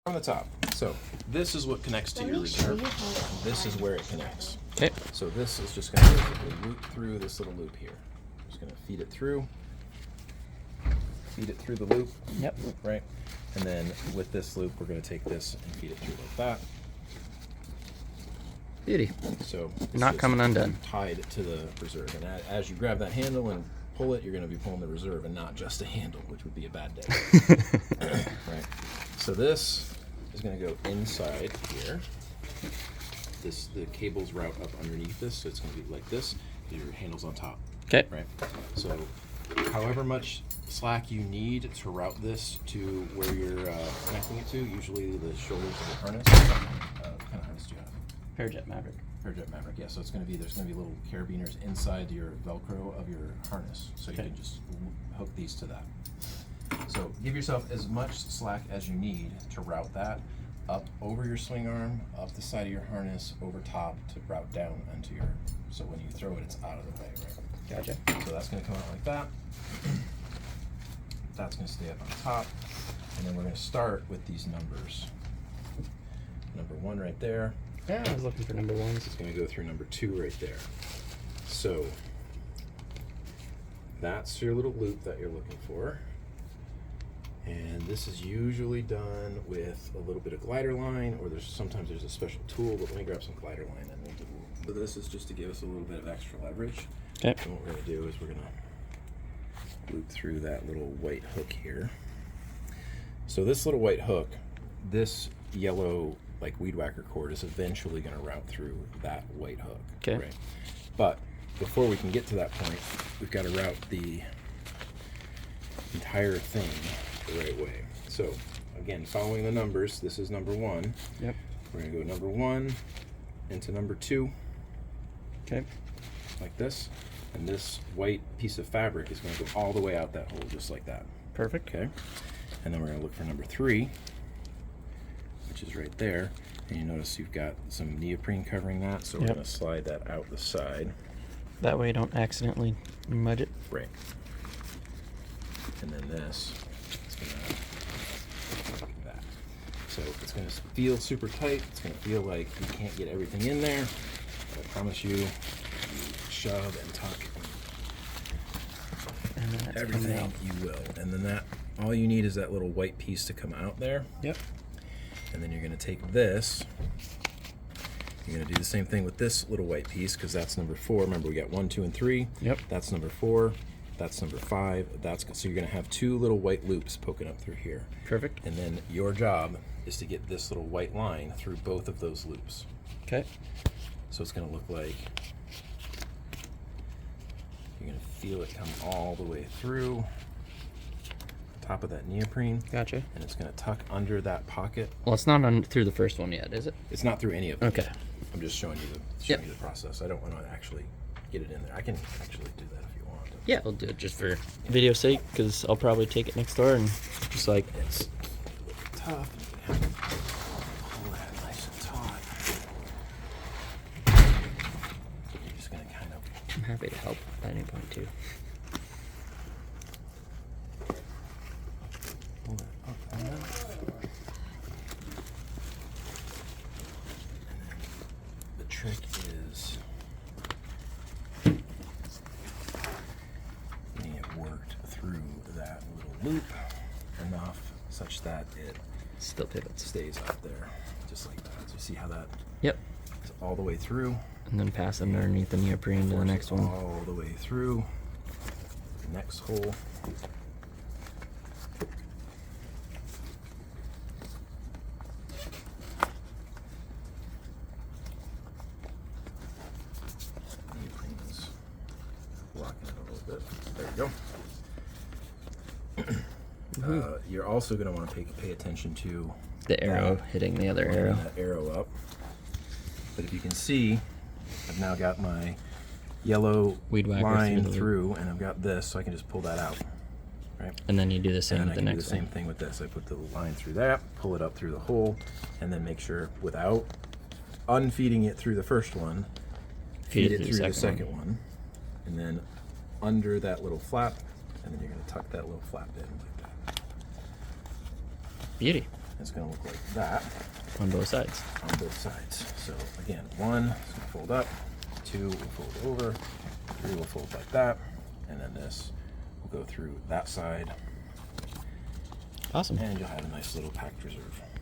on the top. So this is what connects to your reserve. This is where it connects. Okay. So this is just going to loop through this little loop here. Just going to feed it through the loop. Yep. Right. And then with this loop, we're going to take this and feed it through like that. Beauty. So Not coming undone. Tied to the reserve, and as you grab that handle and pull it, you're going to be pulling the reserve and not just a handle, which would be a bad day. Right. So this is going to go inside here. The cables route up underneath this, so it's going to be like this. Your handle's on top. Okay. Right. So however much slack you need to route this to where you're connecting it to, usually the shoulders of the harness. What kind of harness do you have? Parajet Maverick. Parajet Maverick, yeah. So there's going to be little carabiners inside your Velcro of your harness, so you can just hook these to that. So give yourself as much slack as you need to route that up over your swing arm, up the side of your harness, over top to route down onto your. So when you throw it, it's out of the way, right? Gotcha. So that's going to come out like that. That's going to stay up on top, and then we're going to start with these numbers. Number 1 right there. Yeah, I was looking for number 1s. It's going to go through number 2 right there. So that's your little loop that you're looking for. And this is usually done with a little bit of glider line, or sometimes there's a special tool, but let me grab some glider line and we'll do. So this is just to give us a little bit of extra leverage. Okay. And what we're going to do is we're going to loop through that little white hook here. So this little white hook, this yellow like weed whacker cord is eventually going to route through that white hook. Okay. Right? But before we can get to that point, we've got to route the entire thing the right way. So again, following the numbers, this is number 1. Yep. We're going to go number 1 into number 2. Okay. Like this. And this white piece of fabric is going to go all the way out that hole, just like that. Perfect. Okay. And then we're going to look for number 3, which is right there. And you notice you've got some neoprene covering that, so we're going to slide that out the side. That way you don't accidentally mudge it. Right. And then this is going to like that. So it's going to feel super tight. It's going to feel like you can't get everything in there. But I promise you, you shove and tuck And everything, you will. And then that, all you need is that little white piece to come out there. Yep. And then you're going to take this. You're going to do the same thing with this little white piece, because that's number 4. Remember, we got 1, 2, and 3. Yep. That's number 4. That's number 5. So you're going to have 2 little white loops poking up through here. Perfect. And then your job is to get this little white line through both of those loops. Okay. So it's going to look like you're going to feel it come all the way through top of that neoprene. Gotcha. And it's going to tuck under that pocket. Well, it's not through the first one yet, is it? It's not through any of them. Okay. I'm just showing you the process. I don't want to actually get it in there. I can actually do that if you want. Yeah, we'll do it just for video sake, because I'll probably take it next door and just like It's tough. Pull that nice and taut. You're just going to kind of. I'm happy to help at any point too. Pull that up enough. The trick is getting it worked through that little loop enough such that it Still pivots. stays up there, just like that. So you see how that Yep. is all the way through? And then pass it underneath the neoprene to the next one. All the way through the next hole. Neoprene's rocking it a little bit. There you go. You're also going to want to pay attention to The arrow hitting the other arrow. that arrow up. But if you can see, I've now got my yellow Weed whacker line through the through, and I've got this, so I can just pull that out. Right? And then you do the same And with I the can do next the same one. thing with this. I put the line through that, pull it up through the hole, and then make sure without unfeeding it through the first one, feed it through the second one. And then under that little flap, and then you're going to tuck that little flap in like that. Beauty. It's going to look like that On both sides. on both sides. So again, 1 is going to fold up, 2 will fold over, 3 will fold like that, and then this will go through that side, Awesome. and you'll have a nice little packed reserve.